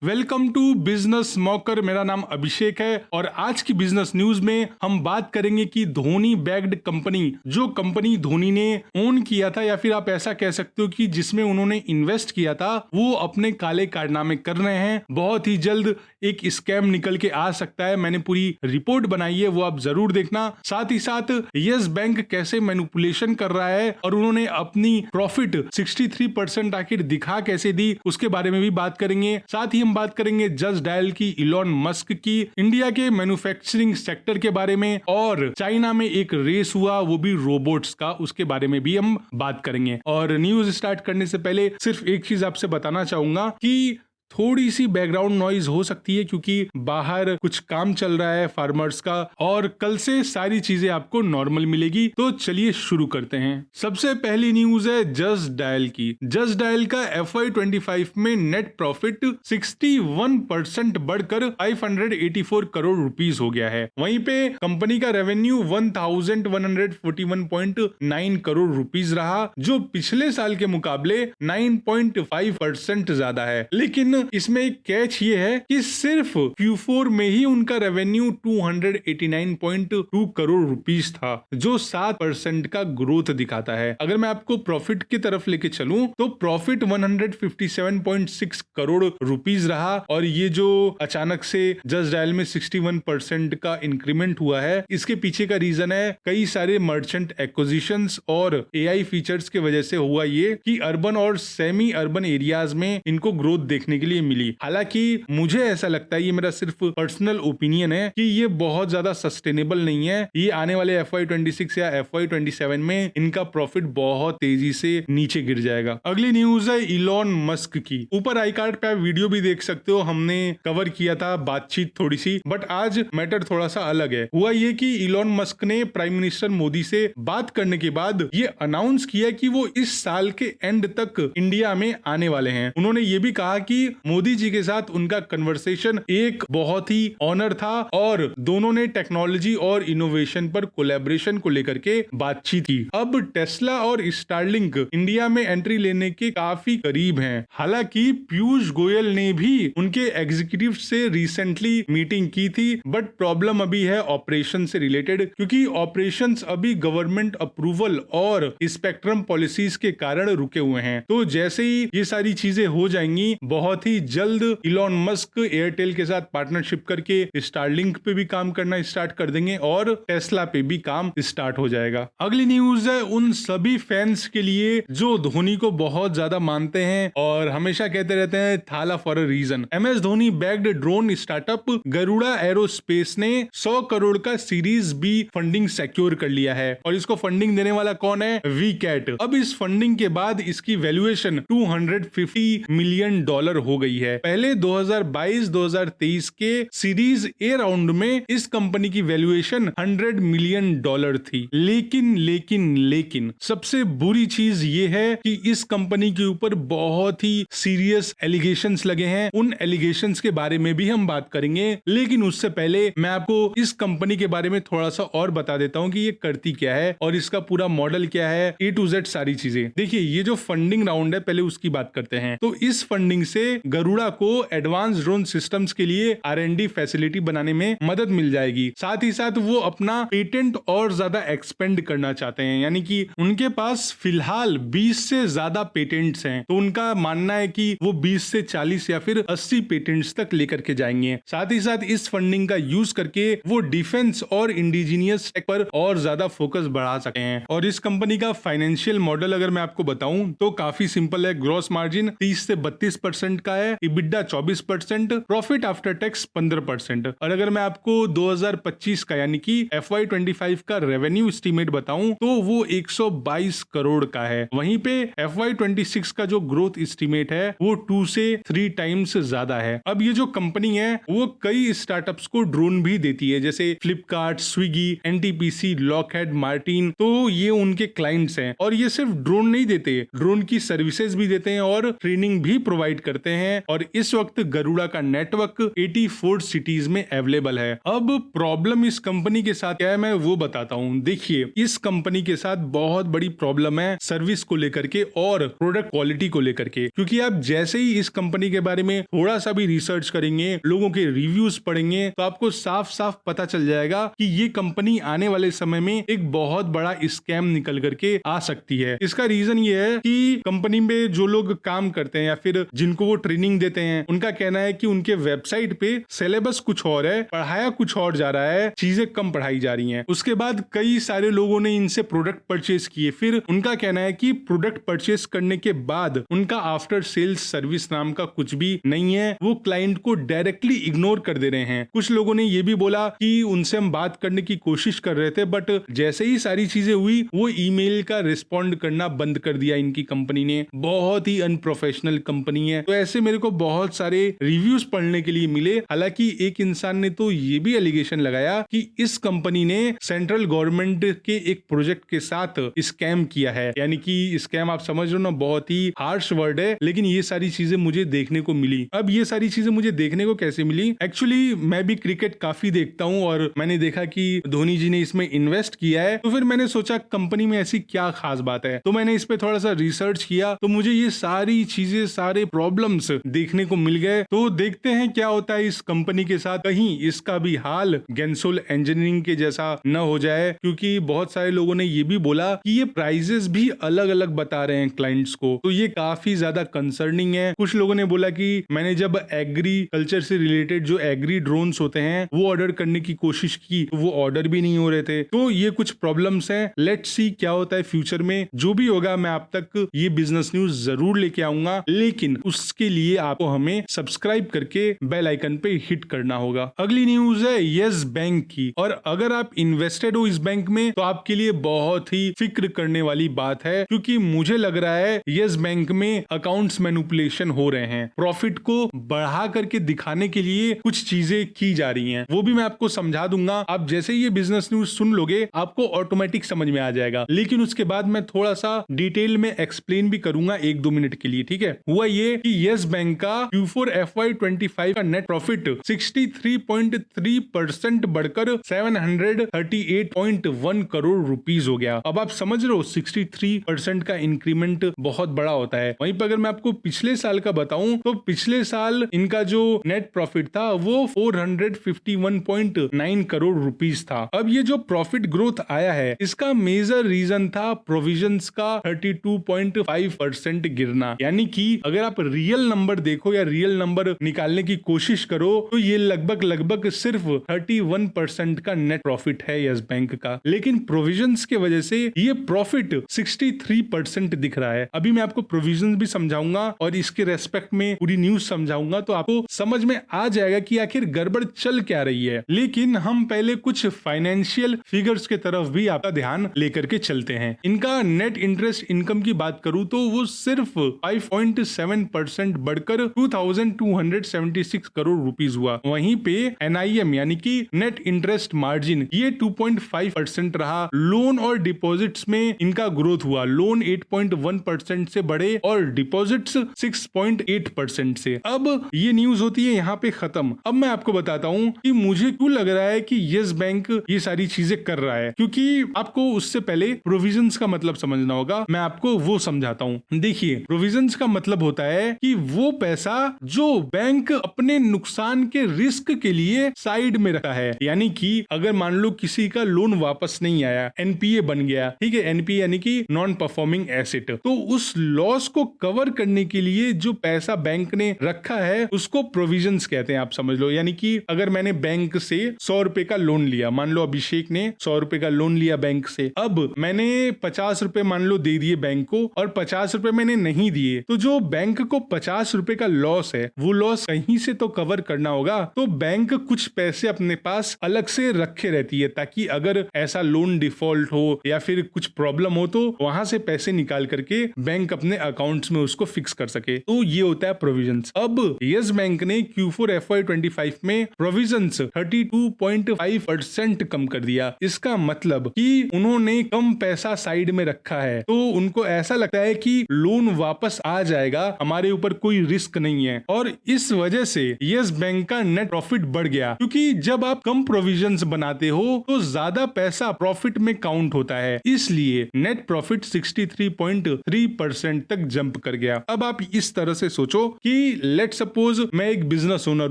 Welcome to business मॉकर। मेरा नाम अभिषेक है और आज की बिजनेस न्यूज में हम बात करेंगे कि धोनी बैग्ड कंपनी, जो कंपनी धोनी ने ओन किया था या फिर आप ऐसा कह सकते हो कि जिसमें उन्होंने इन्वेस्ट किया था, वो अपने काले कारनामे कर रहे हैं। बहुत ही जल्द एक स्कैम निकल के आ सकता है। मैंने पूरी रिपोर्ट बनाई है, वो आप जरूर देखना। साथ ही साथ यस बैंक कैसे मैनिपुलेशन कर रहा है और उन्होंने अपनी प्रॉफिट 63% आखिर दिखा कैसे दी, उसके बारे में भी बात करेंगे। साथ ही हम बात करेंगे जस्ट डायल की, इलॉन मस्क की, इंडिया के मैन्युफैक्चरिंग सेक्टर के बारे में, और चाइना में एक रेस हुआ वो भी रोबोट्स का, उसके बारे में भी हम बात करेंगे। और न्यूज स्टार्ट करने से पहले सिर्फ एक चीज आपसे बताना चाहूंगा कि थोड़ी सी बैकग्राउंड नॉइज हो सकती है क्योंकि बाहर कुछ काम चल रहा है फार्मर्स का, और कल से सारी चीजें आपको नॉर्मल मिलेगी। तो चलिए शुरू करते हैं। सबसे पहली न्यूज है जस्ट डायल की। जस्ट डायल का FY25 में नेट प्रॉफिट 61% बढ़कर 584 करोड़ रुपीस हो गया है। वहीं पे कंपनी का रेवेन्यू 1141.9 करोड़ रुपीस रहा, जो पिछले साल के मुकाबले 9.5% ज्यादा है। लेकिन इसमें एक कैच ये है कि सिर्फ Q4 में ही उनका रेवेन्यू 289.2 करोड़ रुपीस था, जो 7% का ग्रोथ दिखाता है। अगर मैं आपको प्रॉफिट की तरफ लेके चलूं तो प्रॉफिट 157.6 करोड़ रुपीस रहा, और ये जो अचानक से जस्ट डायल में 61% का इंक्रीमेंट हुआ है, इसके पीछे का रीजन है कई सारे मर्चेंट एक्विजिशंस और AI फीचर्स की वजह से हुआ ये कि अर्बन और सेमी अर्बन एरियाज में इनको ग्रोथ देखने के लिए मिली। हालांकि मुझे ऐसा लगता है, ये मेरा सिर्फ पर्सनल ओपिनियन है, कि ये बहुत ज्यादा सस्टेनेबल नहीं है। ये आने वाले FY26 या FY27 में इनका प्रॉफिट बहुत तेजी से नीचे गिर जाएगा। अगली न्यूज है इलॉन मस्क की। ऊपर आई कार्ड पे आप वीडियो भी देख सकते हो, हमने कवर किया था बातचीत थोड़ी सी, बट आज मैटर थोड़ा सा अलग है। हुआ ये कि इलॉन मस्क ने प्राइम मिनिस्टर मोदी से बात करने के बाद ये अनाउंस किया कि वो इस साल के एंड तक इंडिया में आने वाले हैं। उन्होंने ये भी कहा कि मोदी जी के साथ उनका कन्वर्सेशन एक बहुत ही ऑनर था और दोनों ने टेक्नोलॉजी और इनोवेशन पर कोलैबोरेशन को लेकर के बातचीत की। अब टेस्ला और स्टारलिंक इंडिया में एंट्री लेने के काफी करीब हैं। हालांकि पीयूष गोयल ने भी उनके एग्जीक्यूटिव से रिसेंटली मीटिंग की थी, बट प्रॉब्लम अभी है ऑपरेशन से रिलेटेड, क्योंकि ऑपरेशंस अभी गवर्नमेंट अप्रूवल और स्पेक्ट्रम पॉलिसीज के कारण रुके हुए हैं। तो जैसे ही ये सारी चीजें हो जाएंगी, बहुत ही जल्द इलॉन मस्क एयरटेल के साथ पार्टनरशिप करके स्टारलिंक पे भी काम करना स्टार्ट कर देंगे और टेस्ला पे भी काम स्टार्ट हो जाएगा। अगली न्यूज है उन सभी फैंस के लिए जो धोनी को बहुत ज्यादा मानते हैं और हमेशा कहते रहते हैं Thala for a reason. MS Dhoni bagged drone startup Garuda aerospace ने 100 करोड़ का सीरीज B फंडिंग सिक्योर कर लिया है, और इसको फंडिंग देने वाला कौन है? VCAT। अब इस फंडिंग के बाद इसकी वैल्यूएशन $250 मिलियन हो गई है। पहले 2022-2023 के सीरीज A राउंड में इस कंपनी की वैल्यूएशन $100 मिलियन थी। लेकिन सबसे बुरी चीज ये है कि इस कंपनी के ऊपर बहुत ही सीरियस एलिगेशंस लगे हैं। उन एलिगेशंस के बारे में भी हम बात करेंगे, लेकिन उससे पहले मैं आपको इस कंपनी के बारे में थोड़ा सा और बता देता हूँ कि ये करती क्या है और इसका पूरा मॉडल क्या है, A to Z सारी चीजें। देखिए, ये जो फंडिंग राउंड है, पहले उसकी बात करते हैं। तो इस फंडिंग से गरुड़ा को एडवांस ड्रोन सिस्टम्स के लिए R&D फैसिलिटी बनाने में मदद मिल जाएगी। साथ ही साथ वो अपना पेटेंट और ज्यादा एक्सपेंड करना चाहते हैं, यानी कि उनके पास फिलहाल 20 से ज्यादा पेटेंट्स हैं। तो उनका मानना है कि वो 20 से 40 या फिर 80 पेटेंट्स तक लेकर के जाएंगे। साथ ही साथ इस फंडिंग का यूज करके वो डिफेंस और इंडिजीनियस टेक पर और ज्यादा फोकस बढ़ा सकते हैं। और इस कंपनी का फाइनेंशियल मॉडल अगर मैं आपको बताऊं तो काफी सिंपल है। ग्रॉस मार्जिन 30 से 32% का है, EBITDA 24%, प्रॉफिट आफ्टर टैक्स 15%। और अगर मैं आपको 2025 का यानी कि FY25 का रेवेन्यू एस्टीमेट बताऊं तो वो 122 करोड़ का है। वहीं पे FY26 का जो ग्रोथ एस्टीमेट है वो 2 से 3 टाइम्स ज्यादा है। अब ये जो कंपनी है वो कई स्टार्टअप्स को ड्रोन भी देती है, जैसे Flipkart, Swiggy, NTPC, Lockheed Martin. तो ये उनके क्लाइंट्स हैं, और ये सिर्फ ड्रोन नहीं देते, ड्रोन की सर्विसेज भी देते हैं और ट्रेनिंग भी प्रोवाइड करते हैं हैं और इस वक्त गरुड़ा का नेटवर्क 84 सिटीज में अवेलेबल है। अब प्रॉब्लम इस कंपनी के साथ क्या है मैं वो बताता हूँ। देखिए, इस कंपनी के साथ बहुत बड़ी प्रॉब्लम है सर्विस को लेकर के और प्रोडक्ट क्वालिटी को लेकर के, क्योंकि आप जैसे ही इस कंपनी के बारे में थोड़ा सा भी रिसर्च करेंगे, लोगों के रिव्यूज पढ़ेंगे, तो आपको साफ साफ पता चल जाएगा कि ये कंपनी आने वाले समय में एक बहुत बड़ा स्कैम निकल करके आ सकती है। इसका रीजन ये है कि कंपनी में जो लोग काम करते हैं या फिर जिनको वो ट्रेनिंग देते हैं, उनका कहना है कि उनके वेबसाइट पे सिलेबस कुछ और है, पढ़ाया कुछ और जा रहा है, चीजें कम पढ़ाई जा रही हैं। उसके बाद कई सारे लोगों ने इनसे प्रोडक्ट परचेज किए, फिर उनका कहना है कि प्रोडक्ट परचेज करने के बाद उनका आफ्टर सेल्स सर्विस नाम का कुछ भी नहीं है, वो क्लाइंट को डायरेक्टली इग्नोर कर दे रहे हैं। कुछ लोगों ने ये भी बोला कि उनसे हम बात करने की कोशिश कर रहे थे, बट जैसे ही सारी चीजें हुई वो ईमेल का रिस्पॉन्ड करना बंद कर दिया इनकी कंपनी ने। बहुत ही अनप्रोफेशनल कंपनी है। तो ऐसे मेरे को बहुत सारे रिव्यूज पढ़ने के लिए मिले। हालांकि एक इंसान ने तो ये भी एलिगेशन लगाया कि इस कंपनी ने सेंट्रल गवर्नमेंट के एक प्रोजेक्ट के साथ स्कैम किया है। यानी कि स्कैम आप समझ लो ना, बहुत ही हार्श वर्ड है, लेकिन ये सारी चीजें मुझे देखने को मिली। अब ये सारी चीजें मुझे देखने को कैसे मिली? एक्चुअली मैं भी क्रिकेट काफी देखता हूँ और मैंने देखा कि धोनी जी ने इसमें इन्वेस्ट किया है, तो फिर मैंने सोचा कंपनी में ऐसी क्या खास बात है, तो मैंने इस पे थोड़ा सा रिसर्च किया, तो मुझे ये सारी चीजें, सारे प्रॉब्लम्स देखने को मिल गए। तो देखते हैं क्या होता है इस कंपनी के साथ, कहीं इसका भी हाल गेंसोल इंजीनियरिंग के जैसा न हो जाए, क्योंकि बहुत सारे लोगों ने ये भी बोला कि ये प्राइजेस भी अलग अलग बता रहे हैं क्लाइंट्स को, तो ये काफी ज्यादा कंसर्निंग है। कुछ लोगों ने बोला कि मैंने जब एग्रीकल्चर से रिलेटेड जो एग्री ड्रोन्स होते हैं वो ऑर्डर करने की कोशिश की, तो वो ऑर्डर भी नहीं हो रहे थे। तो ये कुछ प्रॉब्लम्स हैं। लेट्स सी क्या होता है फ्यूचर में। जो भी होगा मैं आप तक ये बिजनेस न्यूज जरूर लेके आऊंगा, लेकिन उसके लिए आपको हमें सब्सक्राइब करके बेल आइकन पे हिट करना होगा। अगली न्यूज है यस बैंक की, और अगर आप इन्वेस्टेड हो इस बैंक में तो आपके लिए बहुत ही फिक्र करने वाली बात है, क्योंकि मुझे लग रहा है यस बैंक में अकाउंट्स मैनिपुलेशन हो रहे हैं। प्रॉफिट को बढ़ा करके दिखाने के लिए कुछ चीजें की जा रही हैं, वो भी मैं आपको समझा दूंगा। आप जैसे ही ये बिजनेस न्यूज सुन लोगे आपको ऑटोमेटिक समझ में आ जाएगा, लेकिन उसके बाद मैं थोड़ा सा डिटेल में एक्सप्लेन भी करूंगा 1-2 मिनट के लिए, ठीक है। हुआ ये कि यस बैंक का Q4 FY25 का नेट प्रॉफिट 63.3% बढ़कर 738.1 करोड़ रुपीस हो गया। अब आप समझ रहे हो 63% का इंक्रीमेंट बहुत बड़ा होता है। वहीं पर अगर मैं आपको पिछले साल का बताऊं तो पिछले साल इनका जो नेट प्रॉफिट था वो 451.9 करोड़ रुपीस था। अब ये जो प्रॉफिट ग्रोथ आया है इसका मेजर रीजन था प्रोविजंस का 32.5% गिरना। यानी कि अगर आप रियल नंबर देखो या रियल नंबर निकालने की कोशिश करो तो ये लगभग सिर्फ 31% का नेट प्रॉफिट है यस बैंक का, लेकिन प्रोविजंस के वजह से ये प्रॉफिट 63% दिख रहा है। अभी मैं आपको प्रोविजंस भी समझाऊंगा और इसके रेस्पेक्ट में पूरी न्यूज समझाऊंगा, तो आपको समझ में आ जाएगा कि आखिर गड़बड़ चल क्या रही है। लेकिन हम पहले कुछ फाइनेंशियल फिगर्स के तरफ भी आपका ध्यान लेकर के चलते हैं। इनका नेट इंटरेस्ट इनकम की बात करूं तो वो सिर्फ 5.7% बढ़कर 2276 करोड़ रुपीस हुआ। वहीं पे NIM यानी कि नेट इंटरेस्ट मार्जिन ये 2.5% रहा। लोन और डिपॉजिट्स में इनका ग्रोथ हुआ, लोन 8.1% से बढ़े और डिपॉजिट्स 6.8% से। अब ये न्यूज होती है यहाँ पे खत्म। अब मैं आपको बताता हूँ कि मुझे क्यों लग रहा है कि यस बैंक ये सारी चीजें कर रहा है, क्योंकि आपको उससे पहले प्रोविजंस का मतलब समझना होगा। मैं आपको वो समझाता हूँ। देखिए, प्रोविजंस का मतलब होता है कि वो पैसा जो बैंक अपने नुकसान के रिस्क के लिए साइड में रखा है। यानी कि अगर मान लो किसी का लोन वापस नहीं आया, NPA बन गया, ठीक है, NPA यानी कि नॉन परफॉर्मिंग एसेट, तो उस लॉस को कवर करने के लिए जो पैसा बैंक ने रखा है उसको प्रोविजंस कहते हैं, आप समझ लो। यानी कि अगर मैंने बैंक से 100 रुपए का लोन लिया, मान लो अभिषेक ने 100 रुपए का लोन लिया बैंक से, अब मैंने 50 रुपए मान लो दे दिए बैंक को और 50 रुपए मैंने नहीं दिए, तो जो बैंक को 50 रुपए का लॉस है वो लॉस कहीं से तो कवर करना होगा। तो बैंक कुछ पैसे अपने पास अलग से रखे रहती है, ताकि अगर ऐसा लोन डिफॉल्ट हो या फिर कुछ प्रॉब्लम हो तो वहां से पैसे निकाल करके बैंक अपने अकाउंट्स में उसको फिक्स कर सके। तो ये होता है प्रोविजंस। अब यस बैंक ने Q4 FY25 में प्रोविजंस 32.5% कम कर दिया। इसका मतलब कि उन्होंने कम पैसा साइड में रखा है, तो उनको ऐसा लगता है कि लोन वापस आ जाएगा, हमारे ऊपर कोई कोई रिस्क नहीं है, और इस वजह से यस बैंक का नेट प्रॉफिट बढ़ गया, क्योंकि जब आप कम प्रोविजंस बनाते हो तो ज्यादा पैसा प्रॉफिट में काउंट होता है, इसलिए नेट प्रॉफिट 63.3% तक जंप कर गया। अब आप इस तरह से सोचो कि लेट सपोज मैं एक बिजनेस ओनर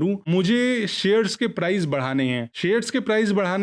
हूं, मुझे शेयर्स के प्राइस बढ़ाने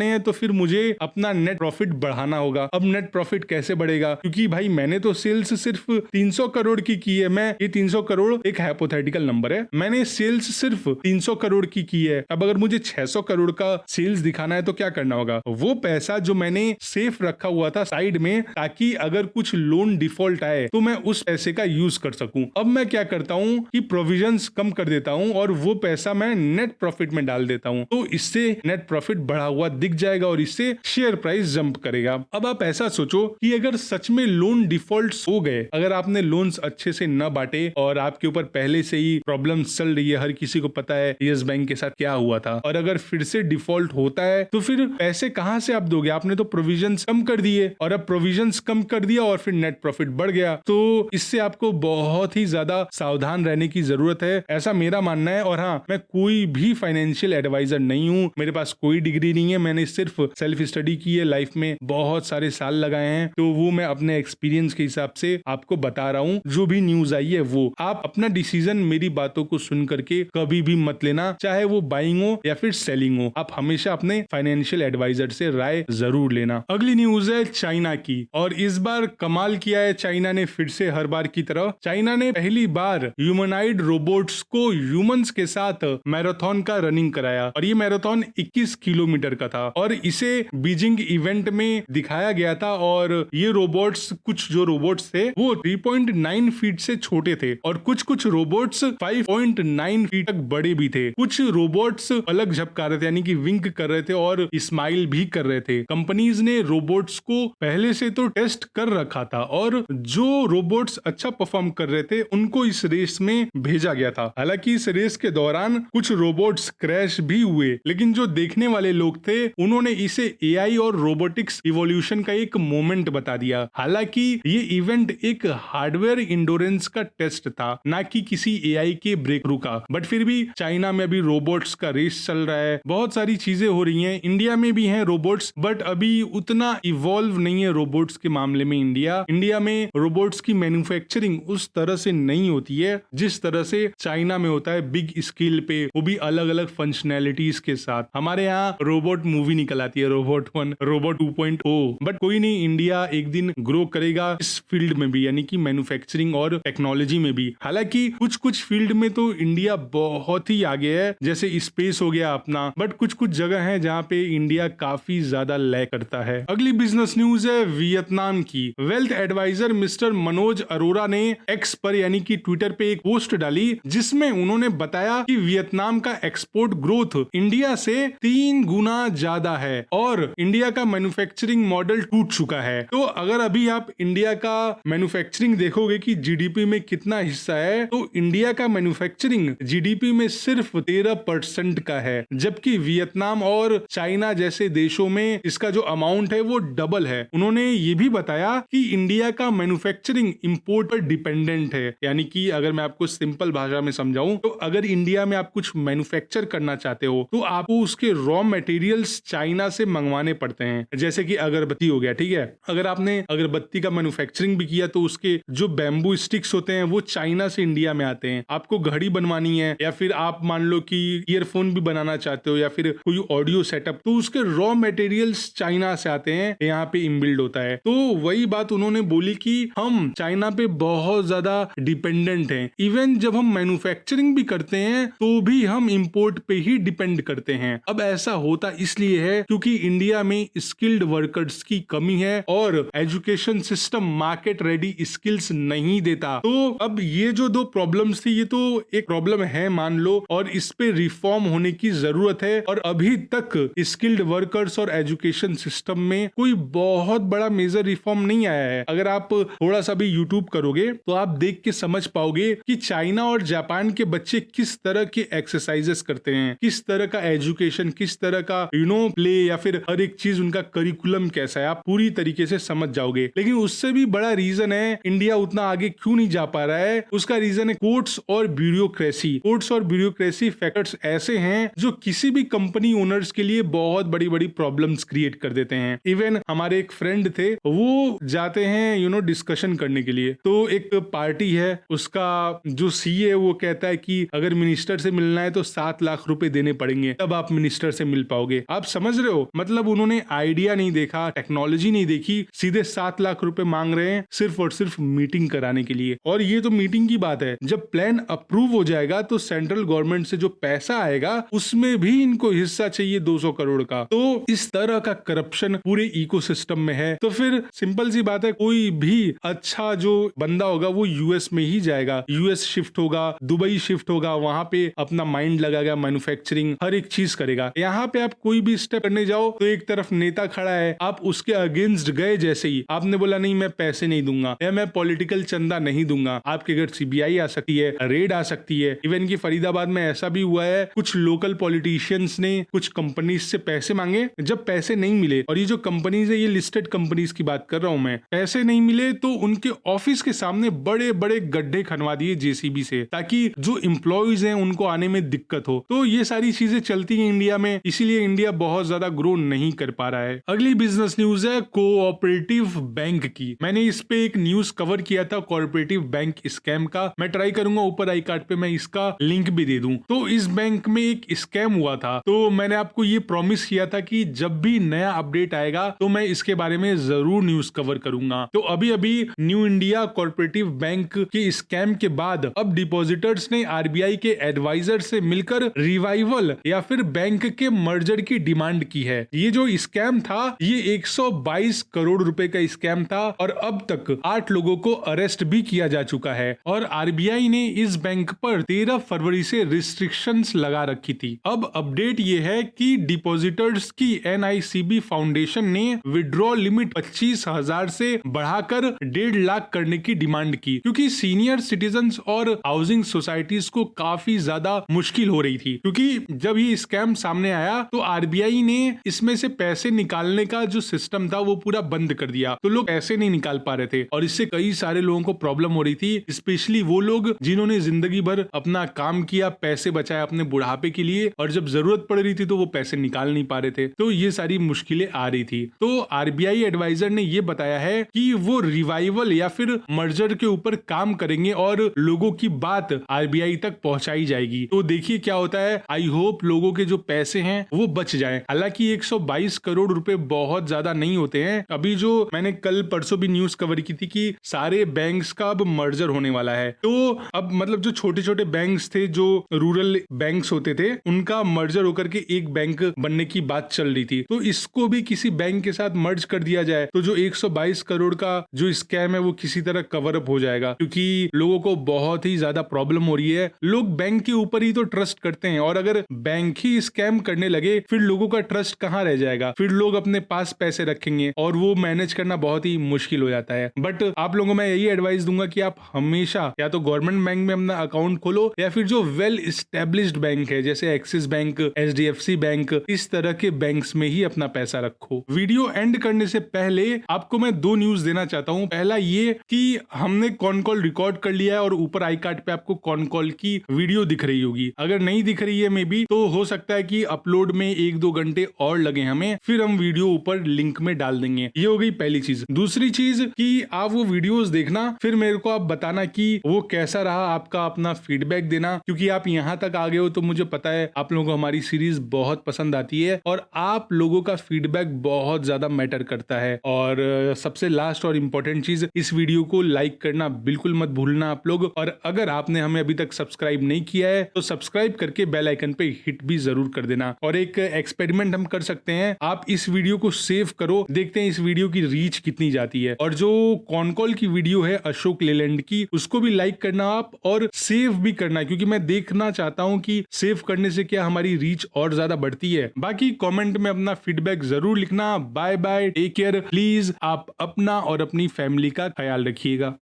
हैं, तो फिर मुझे अपना नेट प्रॉफिट बढ़ाना होगा। अब नेट प्रॉफिट कैसे बढ़ेगा, क्योंकि भाई मैंने तो सेल्स सिर्फ 300 करोड़ की है, मैं ये 300 करोड़ एक हाइपोथेटिकल नंबर है, मैंने सेल्स सिर्फ 300 करोड़ की है। अब अगर मुझे 600 करोड़ का सेल्स दिखाना है तो क्या करना होगा, वो पैसा जो मैंने सेफ रखा हुआ था साइड में, ताकि अगर कुछ लोन डिफॉल्ट आए तो मैं उस पैसे का यूज कर सकूं, अब मैं क्या करता हूं कि प्रोविजंस कम कर देता हूं और वो पैसा मैं नेट प्रॉफिट में डाल देता हूं, तो इससे नेट प्रॉफिट बढ़ा हुआ दिख जाएगा और इससे शेयर प्राइस जंप करेगा। अब आप ऐसा सोचो कि अगर सच में लोन डिफॉल्ट हो गए, अगर आपने लोन्स अच्छे से न बांटे और आपके ऊपर पहले से ही प्रॉब्लम चल रही है, हर किसी को पता है यस बैंक के साथ क्या हुआ था, और अगर फिर से डिफॉल्ट होता है तो फिर पैसे कहां से आप दोगे, आपने तो प्रोविजंस कम कर दिए, और अब प्रोविजंस कम कर दिया और फिर नेट प्रॉफिट बढ़ गया, तो इससे आपको बहुत ही ज्यादा सावधान रहने की जरूरत है, ऐसा मेरा मानना है। और हाँ, मैं कोई भी फाइनेंशियल एडवाइजर नहीं हूं, मेरे पास कोई डिग्री नहीं है, मैंने सिर्फ सेल्फ स्टडी की है, लाइफ में बहुत सारे साल लगाए हैं, तो वो मैं अपने एक्सपीरियंस के हिसाब से आपको बता रहा हूँ। जो भी न्यूज आई है वो आप अपना डिसीजन मेरी बातों को सुन करके कभी भी मत लेना, चाहे वो बाइंग हो या फिर सेलिंग हो, आप हमेशा अपने फाइनेंशियल एडवाइजर से राय जरूर लेना। अगली न्यूज है चाइना की, और इस बार कमाल किया है चाइना ने, फिर से हर बार की तरह चाइना ने पहली बार ह्यूमनाइड रोबोट्स को ह्यूमंस के साथ मैराथन का रनिंग कराया, और ये मैराथन 21 किलोमीटर का था, और इसे बीजिंग इवेंट में दिखाया गया था। और ये रोबोट्स, कुछ जो रोबोट्स थे वो 3.9 फीट से छोटे थे, और कुछ रोबोट्स 5.9 फीट तक बड़े भी थे। कुछ रोबोट्स अलग झपका रहे थे, यानी कि विंक कर रहे थे और स्माइल भी कर रहे थे। कंपनीज ने रोबोट्स को पहले से तो टेस्ट कर रखा था, और जो रोबोट्स अच्छा परफॉर्म कर रहे थे उनको इस रेस में भेजा गया था। हालांकि इस रेस के दौरान कुछ रोबोट्स क्रैश भी हुए, लेकिन जो देखने वाले लोग थे उन्होंने इसे एआई और रोबोटिक्स इवोल्यूशन का एक मोमेंट बता दिया। हालांकि ये इवेंट एक हार्डवेयर इंडोरेंस का टेस्ट था, ना कि किसी एआई के ब्रेक थ्रू का, बट फिर भी चाइना में अभी रोबोट्स का रेस चल रहा है, बहुत सारी चीजें हो रही हैं, इंडिया में भी हैं रोबोट्स, बट अभी उतना इवॉल्व नहीं है रोबोट्स के मामले में। इंडिया में रोबोट्स की मैन्युफैक्चरिंग उस तरह से नहीं होती है जिस तरह से चाइना में होता है, बिग स्केल पे, वो भी अलग अलग फंक्शनैलिटीज के साथ। हमारे यहाँ रोबोट मूवी निकल आती है, रोबोट 1, रोबोट 2.0, बट कोई नहीं, इंडिया एक दिन ग्रो करेगा इस फील्ड में भी, यानी कि मैन्युफैक्चरिंग और टेक्नोलॉजी में भी। हालांकि कुछ फील्ड में तो इंडिया बहुत ही आगे है, जैसे स्पेस हो गया अपना, बट कुछ जगह है जहाँ पे इंडिया काफी ज्यादा लैग करता है। अगली बिजनेस न्यूज है वियतनाम की। Wealth adviser mister Manoj Arora ने एक्स पर यानी कि ट्विटर पे एक पोस्ट डाली, जिसमें उन्होंने बताया कि वियतनाम का एक्सपोर्ट ग्रोथ इंडिया से 3 गुना ज्यादा है और इंडिया का मैन्युफैक्चरिंग मॉडल टूट चुका है। तो अगर अभी आप इंडिया का मैन्युफैक्चरिंग देखोगे कि जीडीपी में कितना हिस्सा है, तो इंडिया का मैन्युफैक्चरिंग जीडीपी में सिर्फ 13% का है, जबकि वियतनाम और चाइना जैसे देशों में इसका जो अमाउंट है वो डबल है। उन्होंने ये भी बताया कि इंडिया का मैन्युफैक्चरिंग इंपोर्ट पर डिपेंडेंट है, यानी कि अगर मैं आपको सिंपल भाषा में समझाऊं तो अगर इंडिया में आप कुछ मैन्युफैक्चर करना चाहते हो तो आपको उसके रॉ मटेरियल्स चाइना से मंगवाने पड़ते हैं। जैसे कि अगरबत्ती हो गया, ठीक है, अगर आपने अगरबत्ती का मैन्युफैक्चरिंग भी किया तो उसके जो बैम्बू स्टिक्स होते हैं वो चाइना से इंडिया में आते हैं। आपको घड़ी बनवानी है या फिर आप मान लो कि ईयरफोन भी बनाना चाहते हो या फिर कोई ऑडियो सेटअप, तो उसके रॉ मटेरियल्स चाइना से आते हैं, यहाँ पे इनबिल्ड होता है। तो वही बात उन्होंने बोली कि हम चाइना पे बहुत ज्यादा डिपेंडेंट हैं। इवन जब हम मैन्युफैक्चरिंग भी करते हैं तो भी हम इंपोर्ट पे ही डिपेंड करते हैं। अब ऐसा होता इसलिए है क्योंकि इंडिया में स्किल्ड वर्कर्स की कमी है और education system market ready skills नहीं देता। तो अब ये जो 2 प्रॉब्लम्स थी, ये तो एक प्रॉब्लम है मान लो, और इस पे रिफॉर्म होने की जरूरत है। और अभी तक स्किल्ड वर्कर्स और एजुकेशन सिस्टम में कोई बहुत बड़ा मेजर रिफॉर्म नहीं आया है। अगर आप थोड़ा सा भी यूट्यूब करोगे तो आप देख के समझ पाओगे कि चाइना और जापान के बच्चे किस तरह के एक्सरसाइजेस करते हैं, किस तरह का एजुकेशन, किस तरह का प्ले या फिर हर एक चीज उनका करिकुलम कैसा है, आप पूरी तरीके से समझ जाओगे। लेकिन उससे भी बड़ा रीजन है इंडिया उतना आगे क्यों नहीं जा पा रहा है, उसका रीजन है इवन कोर्ट्स और ब्यूरोक्रेसी फैक्टर्स ऐसे हैं जो किसी भी कंपनी ओनर्स के लिए बहुत बड़ी बड़ी प्रॉब्लम्स क्रिएट कर देते हैं। इवन हमारे एक फ्रेंड थे, वो जाते हैं डिस्कशन करने के लिए, तो एक पार्टी है, उसका जो सीए है वो कहता है कि अगर मिनिस्टर से मिलना है तो 7 लाख रुपए देने पड़ेंगे, तब आप मिनिस्टर से मिल पाओगे। आप समझ रहे हो, मतलब उन्होंने आइडिया नहीं देखा, टेक्नोलॉजी नहीं देखी, सीधे 7 लाख रुपए मांग रहे हैं सिर्फ और सिर्फ मीटिंग कराने के लिए। और ये तो मीटिंग की बात है, जब प्लान अप्रूव हो जाएगा तो सेंट्रल गवर्नमेंट से जो पैसा आएगा उसमें भी इनको हिस्सा चाहिए 200 करोड़ का। तो इस तरह का करप्शन पूरे इकोसिस्टम में है। तो फिर सिंपल सी बात है, कोई भी अच्छा जो बंदा होगा वो यूएस में ही जाएगा, यूएस शिफ्ट होगा, दुबई शिफ्ट होगा, वहां पे अपना माइंड लगाएगा, मैन्युफैक्चरिंग हर एक चीज करेगा। यहाँ पे आप कोई भी स्टेप करने जाओ तो एक तरफ नेता खड़ा है, आप उसके अगेंस्ट गए, जैसे ही आपने बोला नहीं मैं पैसे नहीं दूंगा या मैं पॉलिटिकल चंदा नहीं दूंगा, आपके घर सीबीआई आ सकती है, रेड आ सकती है। इवन की फरीदाबाद में ऐसा भी हुआ है, कुछ लोकल पॉलिटिशियंस ने कुछ कंपनीज से पैसे मांगे, जब पैसे नहीं मिले, और ये जो कंपनीज है ये लिस्टेड कंपनीज की बात कर रहा हूं मैं, पैसे नहीं मिले तो उनके ऑफिस के सामने बड़े बड़े गड्ढे खनवा दिए जेसीबी से, ताकि जो एम्प्लॉइज हैं उनको आने में दिक्कत हो। तो ये सारी चीजें चलती हैं इंडिया में, इसीलिए इंडिया बहुत ज्यादा ग्रो नहीं कर पा रहा है। अगली बिजनेस न्यूज है कोऑपरेटिव बैंक की। मैंने इस पे एक न्यूज कवर किया था कोऑपरेटिव बैंक स्कैम का, मैं ट्राई करूंगा ऊपर आई कार्ड पे मैं इसका लिंक भी दे दूं। तो इस बैंक में एक स्कैम हुआ था, तो मैंने आपको ये प्रॉमिस किया था कि जब भी नया अपडेट आएगा तो मैं इसके बारे में जरूर न्यूज कवर करूंगा। तो अभी अभी न्यू इंडिया कोऑपरेटिव बैंक के स्कैम के बाद अब डिपॉजिटर्स ने आरबीआई के एडवाइजर से मिलकर रिवाइवल या फिर बैंक के मर्जर की डिमांड की है। ये जो स्कैम था ये 122 करोड़ रुपए का स्कैम था और अब तक 8 लोगों को अरेस्ट भी किया जा चुका है। और आरबीआई ने इस बैंक पर 13 फरवरी से रिस्ट्रिक्शंस लगा रखी थी। अब अपडेट ये है कि डिपॉजिटर्स की एनआईसीबी फाउंडेशन ने विड्रॉ लिमिट 25,000 से बढ़ाकर 1.5 लाख करने की डिमांड की, क्योंकि सीनियर सिटीजन्स और हाउसिंग सोसाइटीज को काफी ज्यादा मुश्किल हो रही थी। क्योंकि जब ये स्कैम सामने आया तो आरबीआई ने इसमें से पैसे निकालने का जो सिस्टम था वो पूरा बंद कर दिया, तो लोग पैसे नहीं निकाल पा रहे थे और इससे कई सारे लोगों को प्रॉब्लम हो रही थी, स्पेशली वो लोग जिन्होंने जिंदगी भर अपना काम किया, पैसे बचाए अपने बुढ़ापे के लिए, और जब जरूरत पड़ रही थी तो वो पैसे निकाल नहीं पा रहे थे। तो ये सारी मुश्किलें आ रही थी। तो आरबीआई एडवाइजर ने ये बताया है कि वो रिवाइवल या फिर मर्जर के ऊपर काम करेंगे और लोगों की बात आरबीआई तक पहुंचाई जाएगी। तो देखिए क्या होता है, आई होप लोगों के जो पैसे हैं वो बच जाएं। हालांकि 122 करोड़ रुपए बहुत ज्यादा नहीं होते हैं। अभी जो मैंने कल परसों भी न्यूज कवर की थी कि सारे बैंक्स का अब मर्जर होने वाला है, तो अब मतलब जो छोटे छोटे बैंक्स थे, जो रूरल बैंक्स होते थे, उनका मर्जर होकर के एक बैंक बनने की बात चल रही थी। तो इसको भी किसी बैंक के साथ मर्ज कर दिया जाए तो जो 122 करोड़ का जो स्कैम है वो किसी तरह कवर अप हो जाएगा, क्योंकि लोगों को बहुत ही ज्यादा प्रॉब्लम हो रही है। लोग बैंक के ऊपर ही तो ट्रस्ट करते हैं और अगर बैंक ही स्कैम करने लगे फिर लोगों का ट्रस्ट कहाँ रह जाएगा, फिर लोग अपने पास पैसे रखेंगे और वो मैनेज करना बहुत ही मुश्किल हो जाता है। बट आप लोगों को मैं यही एडवाइस दूंगा कि आप हमेशा या तो गवर्नमेंट बैंक में अपना अकाउंट खोलो या फिर जो वेल एस्टेब्लिश्ड बैंक है जैसे एक्सिस बैंक, एचडीएफसी बैंक, इस तरह के बैंक्स में ही अपना पैसा रखो। वीडियो एंड करने से पहले आपको मैं 2 न्यूज देना चाहता हूँ। पहला ये कि हमने कॉन कॉल रिकॉर्ड कर लिया है और ऊपर आई कार्ड पे आपको कॉन कॉल की वीडियो दिख रही होगी। अगर नहीं दिख रही है मे बी तो हो सकता है कि अपलोड में 1-2 घंटे और लगे हमें, फिर हम वीडियो ऊपर लिंक में डाल देंगे। ये हो गई पहली चीज। दूसरी चीज कि आप वो वीडियोस देखना, फिर मेरे को आप बताना कि वो कैसा रहा, आपका अपना फीडबैक देना, क्योंकि आप यहाँ तक आ गए हो तो मुझे पता है आप लोगों को हमारी सीरीज बहुत पसंद आती है और आप लोगों का फीडबैक बहुत ज्यादा मैटर करता है। और सबसे लास्ट और इम्पोर्टेंट चीज, इस वीडियो को लाइक करना बिल्कुल मत भूलना आप लोग। और अगर आपने हमें अभी तक सब्सक्राइब नहीं किया है तो सब्सक्राइब करके बेल आइकन पे हिट भी जरूर कर देना। और एक एक्सपेरिमेंट हम कर सकते हैं, आप इस वीडियो को सेव करो, देखते हैं इस वीडियो की रीच कितनी जाती है। और जो कॉन कॉल की वीडियो है अशोक लेलैंड की, उसको भी लाइक करना आप और सेव भी करना, क्योंकि मैं देखना चाहता हूं कि सेव करने से क्या हमारी रीच और ज्यादा बढ़ती है। बाकी कमेंट में अपना फीडबैक जरूर लिखना। Bye bye, take care, please आप अपना और अपनी फैमिली का ख्याल रखिएगा।